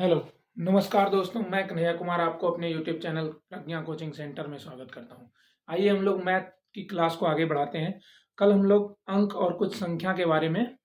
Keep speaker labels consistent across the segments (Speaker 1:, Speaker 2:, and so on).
Speaker 1: Hello, नमस्कार दोस्तों। मैं कन्हैया कुमार आपको अपने यूट्यूब चैनल प्रज्ञा कोचिंग सेंटर में स्वागत करता हूं। आइए हम लोग मैथ की क्लास को आगे बढ़ाते हैं। कल हम लोग अंक और कुछ संख्या के बारे में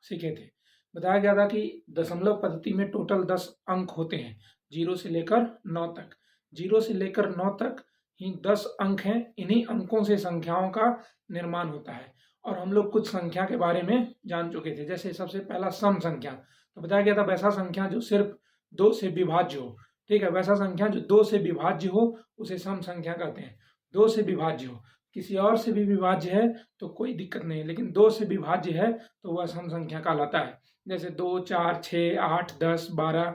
Speaker 1: सीखे थे। बताया गया था कि दशमलव पद्धति में टोटल 10 अंक होते हैं, 0 से लेकर 9 तक। 0 से लेकर 9 तक ही 10 अंक हैं। इन्हीं अंकों से संख्याओं का निर्माण होता है और हम लोग कुछ संख्या के बारे में जान चुके थे। जैसे सबसे पहला सम संख्या, तो बताया गया था वैसा संख्या जो सिर्फ 2 से विभाज्य हो। ठीक है, वैसा संख्या जो 2 से विभाज्य हो उसे सम संख्या कहते हैं। 2 से विभाज्य हो, किसी और से भी विभाज्य है तो कोई दिक्कत नहीं है, लेकिन 2 से विभाज्य है तो वह सम संख्या कहलाता है। जैसे 2, 4, 6, 8, 10, 12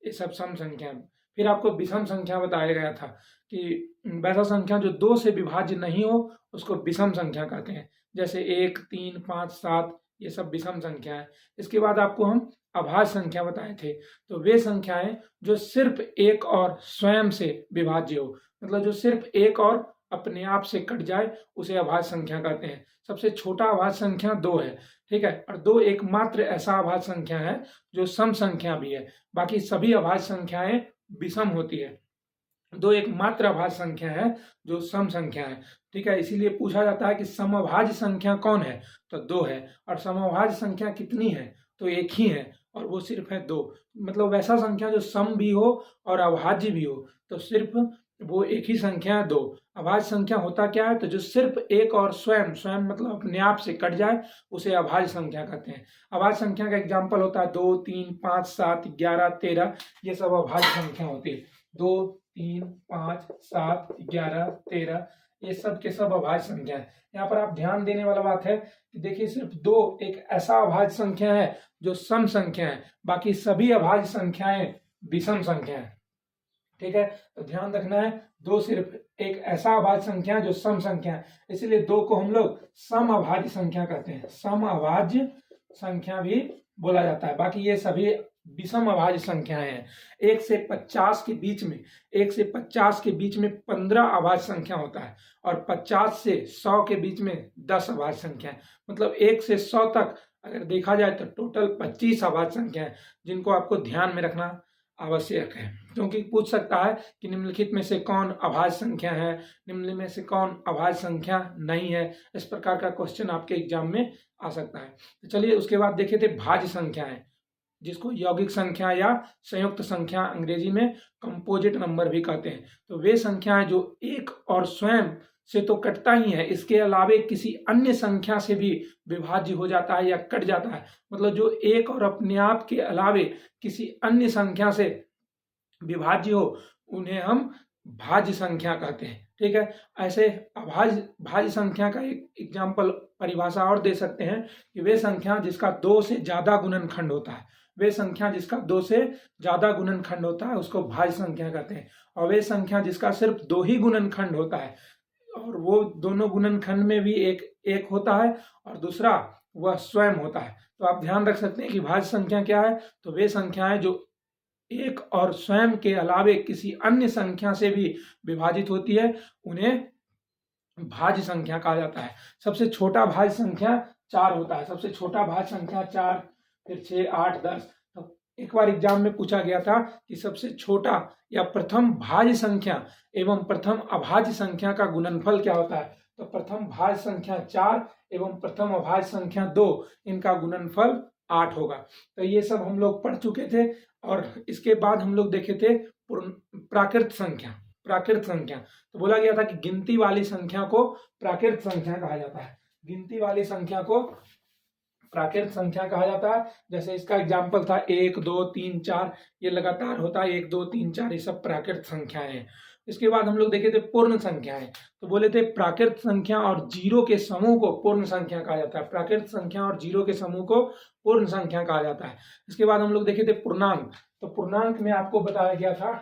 Speaker 1: ये सब सम संख्या है। फिर आपको विषम संख्या बताया गया था कि वैसा संख्या जो 2 से विभाज्य नहीं हो उसको विषम संख्या कहते हैं। जैसे 1, 3, 5, 7 ये सब विषम संख्या है। इसके बाद आपको हम अभाज्य संख्या बताए थे, तो वे संख्याएं जो सिर्फ एक और स्वयं से विभाज्य हो, मतलब जो सिर्फ एक और अपने आप से कट जाए उसे अभाज्य संख्या कहते हैं। सबसे छोटा अभाज्य संख्या 2 है। ठीक है, और 2 एकमात्र ऐसा अभाज्य संख्या है जो सम संख्या भी है। बाकी सभी अभाज्य संख्याएं विषम होती है। 2 एकमात्र अभाज्य संख्या है जो सम संख्या है। ठीक है, इसीलिए पूछा जाता है कि समअभाज्य संख्या कौन है, तो 2 है। और समअभाज्य संख्या कितनी है, तो एक ही है और वो सिर्फ है 2। मतलब वैसा संख्या जो सम भी हो और अभाज्य भी हो तो सिर्फ वो एक ही संख्या है, 2। अभाज्य संख्या होता क्या है, तो जो सिर्फ एक और स्वयं स्वयं मतलब अपने आप से कट जाए उसे अभाज्य संख्या कहते हैं। अभाज्य संख्या का एग्जाम्पल होता है 2, 3, 5, 7, 11, 13 ये सब अभाज्य संख्या होती है। 2, 3, 5, 7, 11, 13 ये सब के सब अभाज्य संख्या है। यहाँ पर आप ध्यान देने वाला बात है कि देखिए सिर्फ 2 एक ऐसा अभाज्य संख्या है जो सम संख्या है, बाकी सभी अभाज्य संख्याएं विषम संख्या है। ठीक है, तो ध्यान रखना है 2 सिर्फ एक ऐसा अभाज्य संख्या है जो सम संख्या है, इसलिए 2 को हम लोग सम अभाज्य संख्या कहते हैं। सम अभाज्य संख्या भी बोला जाता है। बाकी ये सभी विषम अभाज्य संख्याएं हैं। 1 से 50 के बीच में 1 से 50 के बीच में 15 अभाज्य संख्या होता है और 50 से 100 के बीच में 10 अभाज्य संख्या है। मतलब 1 से 100 तक अगर देखा जाए तो टोटल 25 अभाज्य संख्या है, जिनको आपको ध्यान में रखना आवश्यक है। क्योंकि पूछ सकता है कि निम्नलिखित में से कौन अभाज्य संख्या है, निम्न में से कौन अभाज्य संख्या नहीं है। इस प्रकार का क्वेश्चन आपके एग्जाम में आ सकता है। तो चलिए उसके बाद देखे थे भाज्य संख्याएं, जिसको यौगिक संख्या या संयुक्त संख्या अंग्रेजी में कंपोजिट नंबर भी कहते हैं। तो वे संख्याएं जो एक और स्वयं से तो कटता ही है, इसके अलावे किसी अन्य संख्या से भी विभाज्य हो जाता है या कट जाता है। मतलब जो एक और अपने आप के अलावे किसी अन्य संख्या से विभाज्य हो उन्हें हम भाज्य संख्या कहते हैं। ठीक है, ऐसे भाज्य संख्या का एक एग्जाम्पल परिभाषा और दे सकते हैं कि वे संख्या जिसका 2 से ज्यादा गुणनखंड होता है, वे संख्या जिसका 2 से ज्यादा गुणनखंड होता है उसको भाज्य संख्या कहते हैं। और वे संख्या जिसका सिर्फ 2 ही गुणनखंड होता है और वो दोनों गुणनखंड में भी एक होता है और दूसरा वह स्वयं होता है। तो आप ध्यान रख सकते हैं कि भाज्य संख्या क्या है, तो वे संख्याएं जो एक और स्वयं के अलावे किसी अन्य संख्या से भी विभाजित होती है उन्हें भाज्य संख्या कहा जाता है। सबसे छोटा भाज्य संख्या 4 होता है। सबसे छोटा भाज्य संख्या 4, फिर 6, 8, 10। तो एक बार एग्जाम में पूछा गया था कि सबसे छोटा या प्रथम भाज्य संख्या एवं प्रथम अभाज्य संख्या का गुणनफल क्या होता है, तो प्रथम भाज्य संख्या 4 एवं प्रथम अभाज्य संख्या 2 इनका गुणनफल 8 होगा। तो ये सब हम लोग पढ़ चुके थे। और इसके बाद हम लोग देखे थे प्राकृत संख्या। प्राकृत संख्या तो बोला गया था कि गिनती वाली संख्या को प्राकृत संख्या कहा जाता है। गिनती वाली संख्या को प्राकृत संख्या कहा जाता है। जैसे इसका एग्जाम्पल था 1, 2, 3, 4 ये लगातार होता है, 1, 2, 3, 4 ये सब प्राकृत संख्याएं हैं। इसके बाद हम लोग देखे थे पूर्ण संख्याएं। तो बोले थे प्राकृत संख्या और जीरो के समूह को पूर्ण संख्या कहा जाता है। प्राकृत संख्या और जीरो के समूह को पूर्ण संख्या कहा जाता है। इसके बाद हम लोग देखे थे पूर्णांक। तो पूर्णांक में आपको बताया गया था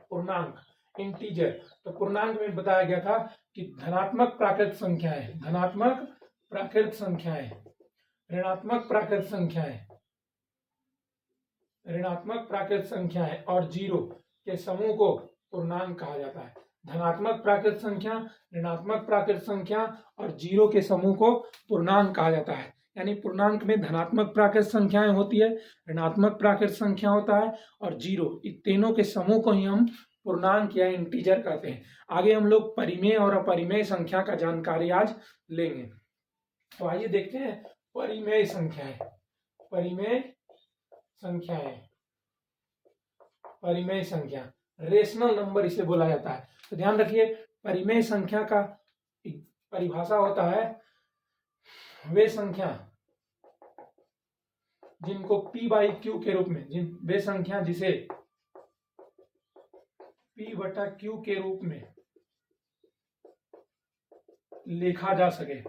Speaker 1: पूर्णांक इंटीजर। तो पूर्णांक में बताया गया था कि धनात्मक प्राकृत संख्याएं, धनात्मक प्राकृत संख्याएं, ऋणात्मक प्राकृत संख्याएं, ऋणात्मक प्राकृत संख्याएं और जीरो के समूह को पूर्णांक कहा जाता है। धनात्मक प्राकृत संख्या, ऋणात्मक प्राकृत संख्या और जीरो के समूह को पूर्णांक कहा जाता है। यानी पूर्णांक में धनात्मक प्राकृत संख्याएं होती है, ऋणात्मक प्राकृत संख्या होता है और जीरो, इन तीनों के समूह को ही हम पूर्णांक या इंटीजर कहते हैं। आगे हम लोग परिमेय और अपरिमेय संख्या का जानकारी आज लेंगे। तो आइए देखते हैं परिमेय संख्याएं। परिमेय संख्याएं, परिमेय संख्या, रेशनल नंबर इसे बोला जाता है। तो ध्यान रखिए, परिमेय संख्या का परिभाषा होता है वे संख्या जिनको P बाई Q के रूप में, वे संख्या जिसे P बटा Q के रूप में लिखा जा सके,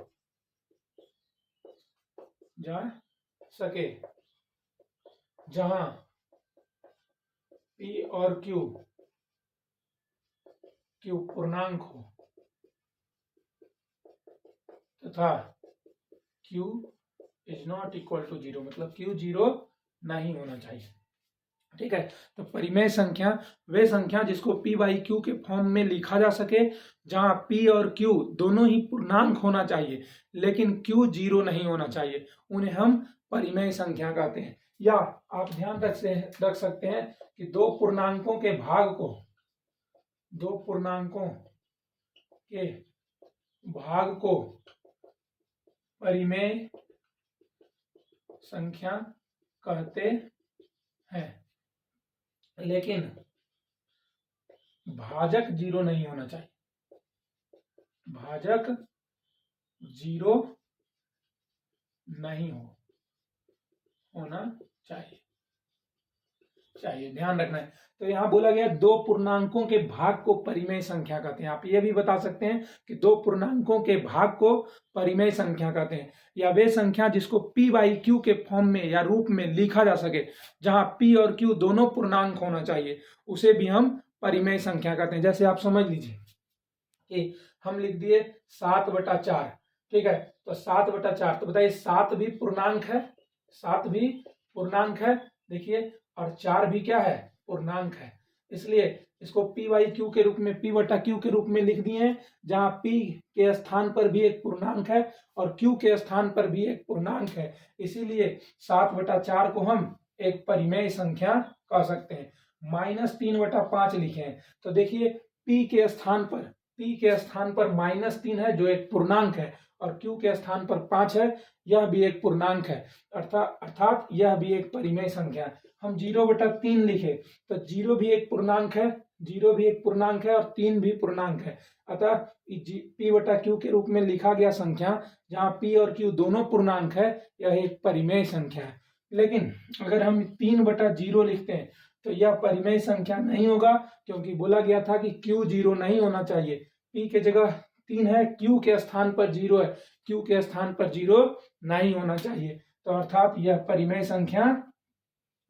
Speaker 1: जहां P और Q पूर्णांक हो तथा Q is not equal to zero, मतलब Q जीरो नहीं होना चाहिए। ठीक है, तो परिमेय संख्या वे संख्या जिसको P बाई Q के फॉर्म में लिखा जा सके, जहां P और Q दोनों ही पूर्णांक होना चाहिए लेकिन Q जीरो नहीं होना चाहिए, उन्हें हम परिमेय संख्या कहते हैं। या आप ध्यान रख सकते हैं कि दो पूर्णांकों के भाग को परिमेय संख्या कहते हैं, लेकिन भाजक जीरो नहीं होना चाहिए, भाजक जीरो नहीं होना चाहिए, ध्यान रखना है। तो यहां बोला गया दो पूर्णांकों के भाग को परिमेय संख्या कहते हैं। आप ये भी बता सकते हैं कि दो पूर्णांकों के भाग को परिमेय संख्या कहते हैं, या वे संख्या जिसको P बाई Q के फॉर्म में या रूप में लिखा जा सके, जहां P और Q दोनों पूर्णांक होना चाहिए, उसे भी हम परिमेय संख्या कहते हैं। जैसे आप समझ लीजिए कि हम लिख दिए 7/4, ठीक है, तो 7/4, तो बताइए 7 भी पूर्णांक है, 7 भी पूर्णांक है, देखिए, और 4 भी क्या है, पूर्णांक है। इसलिए इसको P बाई Q के रूप में, P बटा Q के रूप में लिख दिए हैं, जहां P के स्थान पर भी एक पूर्णांक है और Q के स्थान पर भी एक पूर्णांक है। इसीलिए 7/4 को हम एक परिमेय संख्या कह सकते हैं। -3/5 लिखे हैं, तो देखिए P के स्थान पर -3 है जो एक पूर्णांक है, और Q के स्थान पर 5 है, यह भी एक पूर्णांक है, अर्थात यह भी एक परिमेय संख्या है। हम 0/3 लिखे तो 0 भी एक पूर्णांक है, 0 भी एक पूर्णांक है और 3 भी पूर्णांक है, अतः P बटा Q के रूप में लिखा गया संख्या जहां P और Q दोनों पूर्णांक है, यह एक परिमेय संख्या है। लेकिन अगर हम 3/0 लिखते हैं तो यह परिमेय संख्या नहीं होगा, क्योंकि बोला गया था कि Q जीरो नहीं होना चाहिए। P के जगह 3 है, Q के स्थान पर 0 है, Q के स्थान पर 0 नहीं होना चाहिए, तो अर्थात यह परिमेय संख्या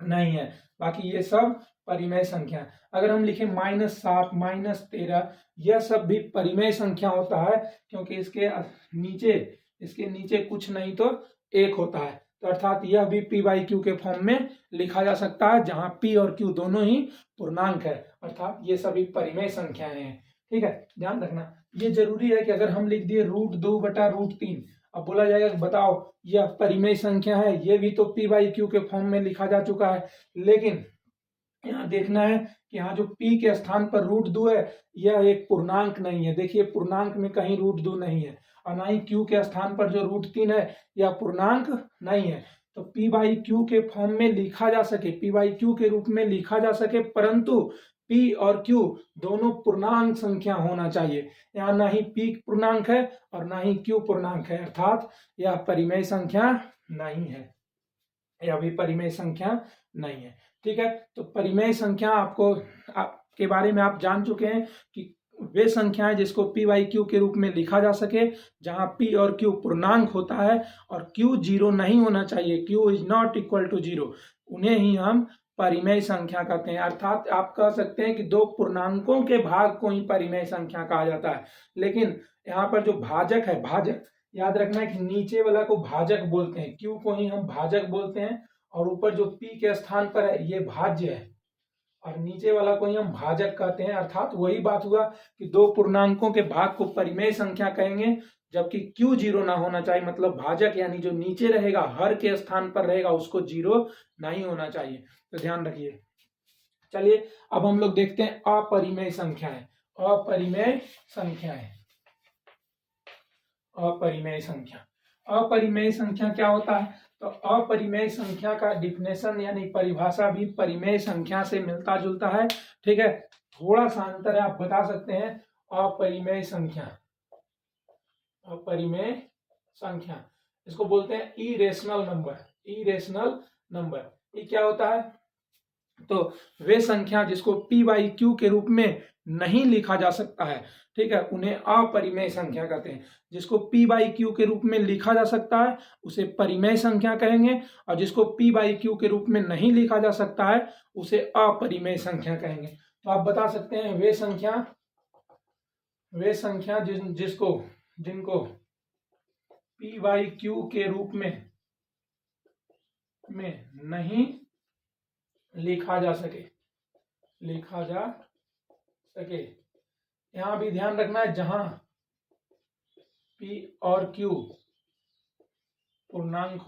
Speaker 1: नहीं है। बाकी ये सब परिमेय संख्या। अगर हम लिखें -7, -13, यह सब भी परिमेय संख्या होता है, क्योंकि इसके नीचे कुछ नहीं तो 1 होता है, तो अर्थात यह भी P बाई Q के फॉर्म में लिखा जा सकता है, जहां P और Q दोनों ही पूर्णांक है, अर्थात ये सभी परिमेय संख्याएं हैं। ठीक है, ध्यान रखना, ये जरूरी है कि अगर हम लिख दिए √2/√3, अब बोला जाएगा कि बताओ यह परिमेय संख्या है, ये भी तो P बाई Q के फॉर्म में लिखा जा चुका है, लेकिन यहाँ देखना है कि यहाँ जो P के स्थान पर √2 है, यह एक पूर्णांक नहीं है। देखिए पूर्णांक में कहीं √2 नहीं है, और ना ही Q के स्थान पर जो √3 है, यह पूर्णांक नहीं है। तो P बाई Q के फॉर्म में लिखा जा सके, P बाई Q के रूप में लिखा जा सके, परंतु P और Q दोनों पूर्णांक संख्या होना चाहिए। यहाँ ना ही P पूर्णांक है और ना ही Q पूर्णांक है, अर्थात यह परिमेय संख्या नहीं है, यह भी परिमेय संख्या नहीं है। ठीक है, तो परिमेय संख्या के बारे में आप जान चुके हैं कि वे संख्याएं जिसको P बाई Q के रूप में लिखा जा सके, जहां P और Q पूर्णांक होता है और Q जीरो नहीं होना चाहिए, Q is not equal to zero, उन्हें ही हम परिमेय संख्या कहते हैं। अर्थात आप कह सकते हैं कि दो पूर्णांकों के भाग को ही परिमेय संख्या कहा जाता है। लेकिन यहाँ पर जो भाजक है, भाजक याद रखना है कि नीचे वाला को भाजक बोलते हैं, Q को ही हम भाजक बोलते हैं, और ऊपर जो P के स्थान पर है ये भाज्य है, और नीचे वाला को ही हम भाजक कहते हैं। अर्थात वही बात हुआ कि दो पूर्णांकों के भाग को परिमेय संख्या कहेंगे जबकि क्यू जीरो ना होना चाहिए, मतलब भाजक यानी जो नीचे रहेगा हर के स्थान पर रहेगा उसको जीरो नहीं होना चाहिए, तो ध्यान रखिए। चलिए अब हम लोग देखते हैं अपरिमेय संख्याएं। अपरिमेय संख्याएं, अपरिमेय संख्या, अपरिमेय संख्या क्या होता है? तो अपरिमेय संख्या का डिफिनेशन यानी परिभाषा भी परिमेय संख्या से मिलता जुलता है, ठीक है। थोड़ा सा अंतर है, आप बता सकते हैं अपरिमेय संख्या, अपरिमेय संख्या इसको बोलते हैं इरेशनल नंबर, इरेशनल नंबर। ये क्या होता है? तो वे संख्या जिसको p बाई क्यू के रूप में नहीं लिखा जा सकता है, ठीक है, उन्हें अपरिमेय संख्या कहते हैं। जिसको p बाई क्यू के रूप में लिखा जा सकता है उसे परिमेय संख्या कहेंगे, और जिसको p बाई क्यू के रूप में नहीं लिखा जा सकता है उसे अपरिमेय संख्या कहेंगे। तो आप बता सकते हैं वे संख्या जिनको p बाई क्यू के रूप में नहीं लिखा जा सके, यहां भी ध्यान रखना है, जहां p और q पूर्णांक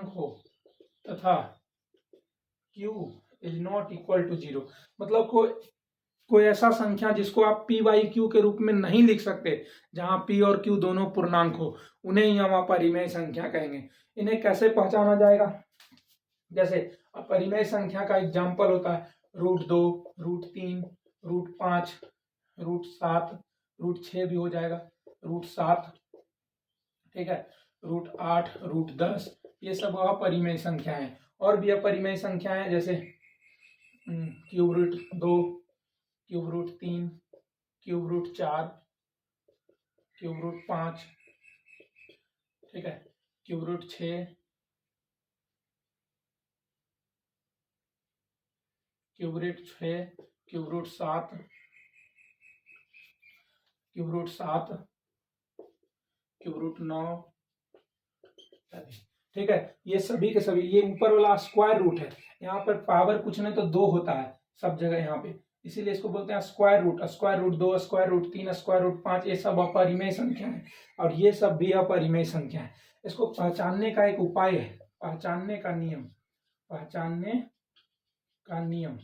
Speaker 1: हो तथा q is not equal to zero, मतलब कोई ऐसा संख्या जिसको आप p बाई क्यू के रूप में नहीं लिख सकते, जहां p और q दोनों पूर्णांक हो, उन्हें ही हम अपरिमेय संख्या कहेंगे। इन्हें कैसे पहचाना जाएगा? जैसे अपरिमेय संख्या का एग्जाम्पल होता है √2, √3, √5, √7, √6 भी हो जाएगा, √7, ठीक है, √8, √10, ये सब अपरिमेय संख्या है। और भी अपरिमेय संख्या है जैसे √2, √3, √4, √5, ठीक है, √6, √6, √7, √9, ठीक है। ये सभी के सभी, ये ऊपर वाला स्क्वायर रूट है, यहाँ पर पावर कुछ नहीं तो 2 होता है सब जगह यहाँ पे, इसीलिए इसको बोलते हैं square root. Square root 2, square root 3, square root 5, ये सब अपरिमेय संख्या है, और ये सब भी अपरिमेय संख्या है। इसको पहचानने का एक उपाय है, पहचानने का नियम।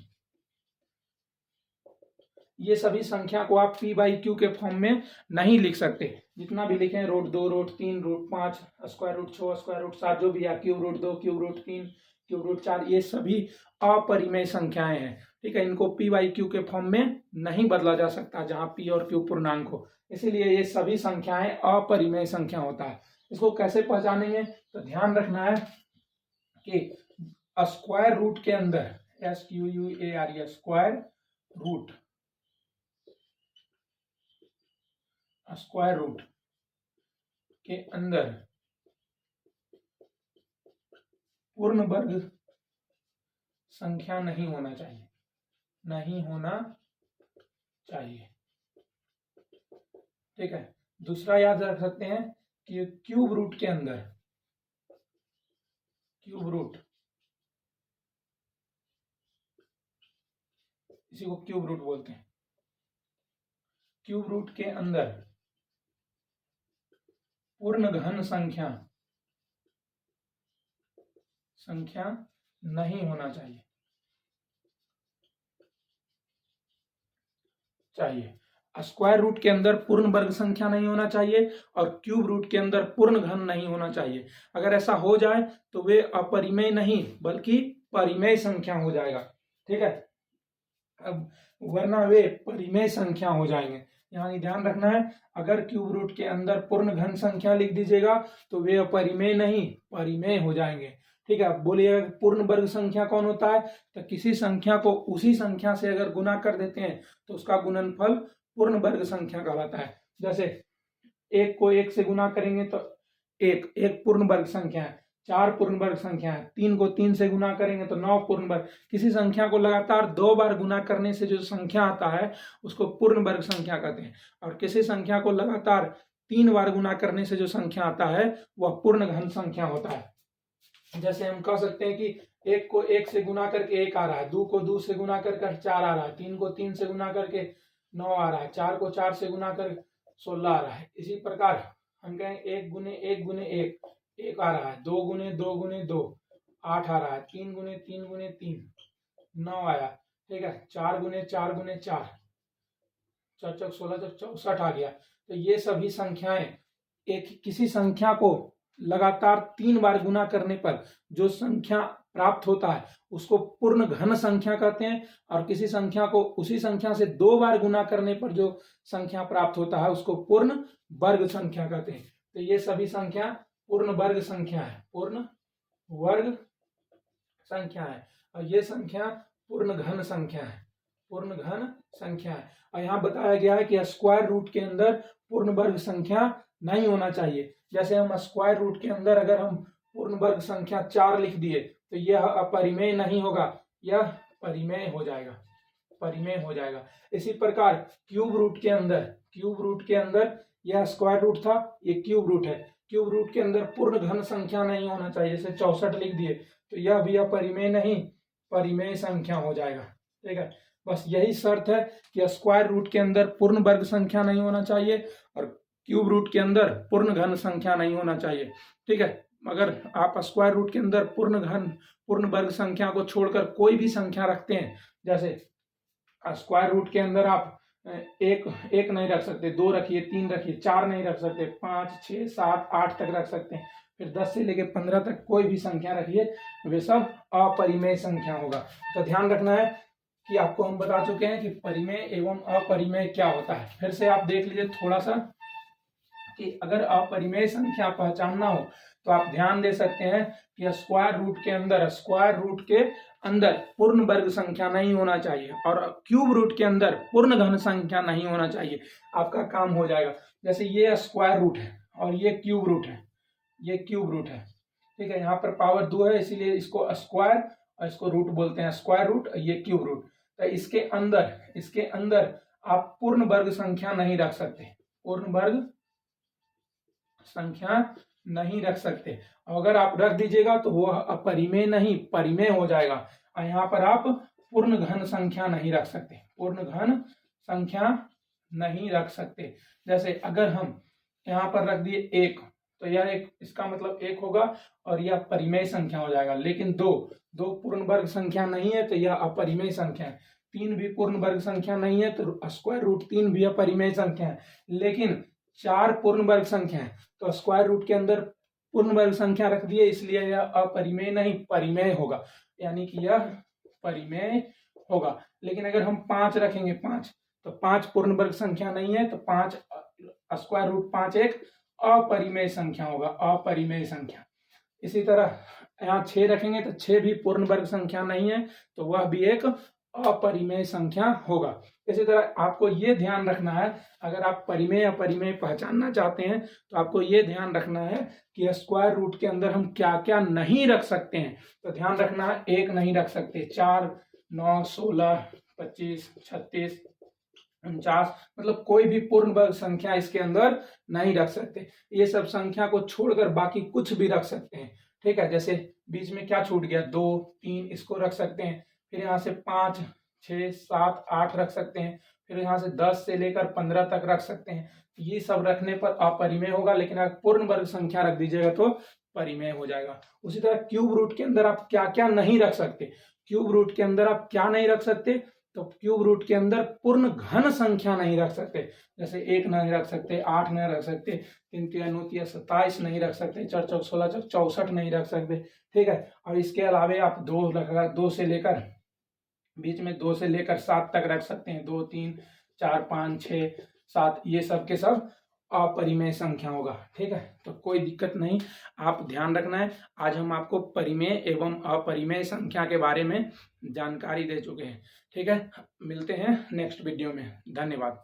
Speaker 1: ये सभी संख्या को आप p बाई क्यू के फॉर्म में नहीं लिख सकते, जितना भी लिखे √2, √3, √5, स्क्वायर रूट 6, स्क्वायर रूट 7, जो भी है, √2, √3, √4, ये सभी अपरिमेय संख्याएं हैं, ठीक है। इनको p बाई क्यू के फॉर्म में नहीं बदला जा सकता जहां p और q पूर्णांक हो, इसीलिए ये सभी संख्याएं अपरिमेय संख्या होता है। इसको कैसे पहचानेंगे? तो ध्यान रखना है कि स्क्वायर रूट के अंदर SQUARE, स्क्वायर रूट के अंदर पूर्ण वर्ग संख्या नहीं होना चाहिए, ठीक है। दूसरा याद रख सकते हैं कि क्यूब रूट के अंदर, इसी को क्यूब रूट बोलते हैं, क्यूब रूट के अंदर पूर्ण घन संख्या नहीं होना चाहिए। स्क्वायर रूट के अंदर पूर्ण वर्ग संख्या नहीं होना चाहिए और क्यूब रूट के अंदर पूर्ण घन नहीं होना चाहिए। अगर ऐसा हो जाए तो वे अपरिमेय नहीं बल्कि परिमेय संख्या हो जाएगा, ठीक है। अब वरना वे परिमेय संख्या हो जाएंगे। यहाँ ध्यान रखना है, अगर क्यूब रूट के अंदर पूर्ण घन संख्या लिख दीजिएगा तो वे अपरिमेय नहीं परिमेय हो जाएंगे, ठीक है। बोलिए पूर्ण वर्ग संख्या कौन होता है? तो किसी संख्या को उसी संख्या से अगर गुना कर देते हैं तो उसका गुणनफल पूर्ण वर्ग संख्या कहलाता है। जैसे 1 को 1 से गुना करेंगे तो एक पूर्ण वर्ग संख्या है, 4 पूर्ण वर्ग संख्या है, 3 को 3 से गुना करेंगे तो 9 पूर्ण वर्ग। किसी संख्या को लगातार 2 बार गुना करने से जो संख्या आता है उसको पूर्ण वर्ग संख्या कहते हैं, और किसी संख्या को लगातार 3 बार गुना करने से जो संख्या आता है वह पूर्ण घन संख्या होता है। जैसे हम कह सकते हैं कि 1 को 1 से गुना करके 1 आ रहा है, 2 को 2 से गुना करके 4 आ रहा है, 3 को 3 से गुना करके 9 आ रहा है, 4 को 4 से गुना कर 16 आ रहा है। इसी प्रकार हम कहें 1 गुने 1 गुने 1 1 आ रहा है, 2 गुने 2 गुने 2 8 आ रहा है, 3 गुने 3 गुने 3 9 आया, ठीक है। 4 गुने 4 गुने 4 4 चौक 16 चौक 64 आ गया। तो ये सभी संख्याएं एक किसी संख्या को लगातार 3 बार गुना करने पर जो संख्या प्राप्त होता है उसको पूर्ण घन संख्या कहते हैं, और किसी संख्या को उसी संख्या से 2 बार गुना करने पर जो संख्या प्राप्त होता है उसको पूर्ण वर्ग संख्या कहते हैं। तो ये सभी संख्या पूर्ण वर्ग संख्या है, पूर्ण वर्ग संख्या है, और ये संख्या पूर्ण घन संख्या है, पूर्ण घन संख्या है। और यहाँ बताया गया है कि स्क्वायर रूट के अंदर पूर्ण वर्ग संख्या नहीं होना चाहिए। जैसे हम स्क्वायर रूट के अंदर अगर हम पूर्ण वर्ग संख्या 4 लिख दिए तो यह अपरिमेय नहीं होगा, यह परिमेय हो जाएगा, परिमेय हो जाएगा। इसी प्रकार क्यूब रूट के अंदर यह स्क्वायर रूट था, ये क्यूब रूट है, क्यूब रूट के अंदर पूर्ण घन संख्या नहीं होना चाहिए। जैसे 64 लिख दिए तो यह भी अपरिमेय नहीं, परिमेय संख्या हो जाएगा, ठीक है। बस यही शर्त है कि स्क्वायर रूट के अंदर पूर्ण वर्ग संख्या नहीं होना चाहिए और क्यूब रूट के अंदर पूर्ण घन संख्या नहीं होना चाहिए, ठीक है। अगर आप स्क्वायर रूट के अंदर पूर्ण वर्ग संख्या को छोड़कर कोई भी संख्या रखते हैं, जैसे स्क्वायर रूट के अंदर आप एक नहीं रख सकते, 2 रखिए, 3 रखिए, 4 नहीं रख सकते, 5 6 7 8 तक रख सकते हैं, फिर 10 से लेकर 15 तक कोई भी संख्या रखिए, वे सब अपरिमेय संख्या होगा। तो ध्यान रखना है कि आपको हम बता चुके हैं कि परिमेय एवं अपरिमेय क्या होता है। फिर से आप देख लीजिए थोड़ा सा कि अगर अपरिमेय संख्या पहचानना हो तो आप ध्यान दे सकते हैं कि स्क्वायर रूट के अंदर पूर्ण वर्ग संख्या नहीं होना चाहिए और क्यूब रूट के अंदर पूर्ण घन संख्या नहीं होना चाहिए, आपका काम हो जाएगा। जैसे ये स्क्वायर रूट है और ये क्यूब रूट है, ये क्यूब रूट है, ठीक है। यहाँ पर पावर 2 है इसीलिए इसको स्क्वायर और इसको रूट बोलते हैं, स्क्वायर रूट, ये क्यूब रूट। तो इसके अंदर आप पूर्ण वर्ग संख्या नहीं रख सकते, पूर्ण वर्ग संख्या नहीं रख सकते। अगर आप रख दीजिएगा तो वह अपरिमेय नहीं परिमेय हो जाएगा। और यहाँ पर आप पूर्ण घन संख्या नहीं रख सकते, पूर्ण घन संख्या नहीं रख सकते। जैसे अगर हम यहाँ पर रख दिए 1 तो यह एक, इसका मतलब 1 होगा और यह परिमेय संख्या हो जाएगा। लेकिन 2 पूर्ण वर्ग संख्या नहीं है तो यह अपरिमेय संख्या है। 3 भी पूर्ण वर्ग संख्या नहीं है तो स्क्वायर रूट 3 भी अपरिमेय संख्या है। लेकिन 4 पूर्ण वर्ग संख्या है तो स्क्वायर रूट के अंदर पूर्ण वर्ग संख्या रख दिए, इसलिए यह अपरिमेय नहीं परिमेय होगा, यानी कि यह परिमेय होगा। लेकिन अगर हम 5 रखेंगे, 5 तो 5 पूर्ण वर्ग संख्या नहीं है तो 5 स्क्वायर रूट 5 एक अपरिमेय संख्या होगा, अपरिमेय संख्या। इसी तरह यहाँ 6 रखेंगे तो 6 भी पूर्ण वर्ग संख्या नहीं है तो वह भी एक अपरिमेय संख्या होगा। इसी तरह आपको ये ध्यान रखना है, अगर आप परिमेय अपरिमेय पहचानना चाहते हैं तो आपको ये ध्यान रखना है कि स्क्वायर रूट के अंदर हम क्या क्या नहीं रख सकते हैं। तो ध्यान रखना है, 1 नहीं रख सकते, 4 9 16 25 36 49, मतलब कोई भी पूर्ण वर्ग संख्या इसके अंदर नहीं रख सकते। ये सब संख्या को छोड़कर बाकी कुछ भी रख सकते हैं, ठीक है। जैसे बीच में क्या छूट गया, 2 3, इसको रख सकते हैं। फिर यहाँ से 5 6 7 8 रख सकते हैं। फिर यहाँ से 10 से लेकर 15 तक रख सकते हैं। ये सब रखने पर अपरिमेय होगा, लेकिन अगर पूर्ण वर्ग संख्या रख दीजिएगा तो परिमेय हो जाएगा। उसी तरह क्यूब रूट के अंदर आप क्या क्या नहीं रख सकते, क्यूब रूट के अंदर आप क्या नहीं रख सकते, तो क्यूब रूट के अंदर पूर्ण घन संख्या नहीं रख सकते। जैसे 1 नहीं रख सकते, 8 नहीं रख सकते, 3 3 9 27 नहीं रख सकते, 4 4 16 64 नहीं रख सकते, ठीक है। और इसके अलावे आप 2 से लेकर बीच में 2 से लेकर 7 तक रख सकते हैं, 2 3 4 5 6 7, ये सब के सब अपरिमेय संख्या होगा, ठीक है। तो कोई दिक्कत नहीं, आप ध्यान रखना है। आज हम आपको परिमेय एवं अपरिमेय संख्या के बारे में जानकारी दे चुके हैं, ठीक है। मिलते हैं नेक्स्ट वीडियो में, धन्यवाद।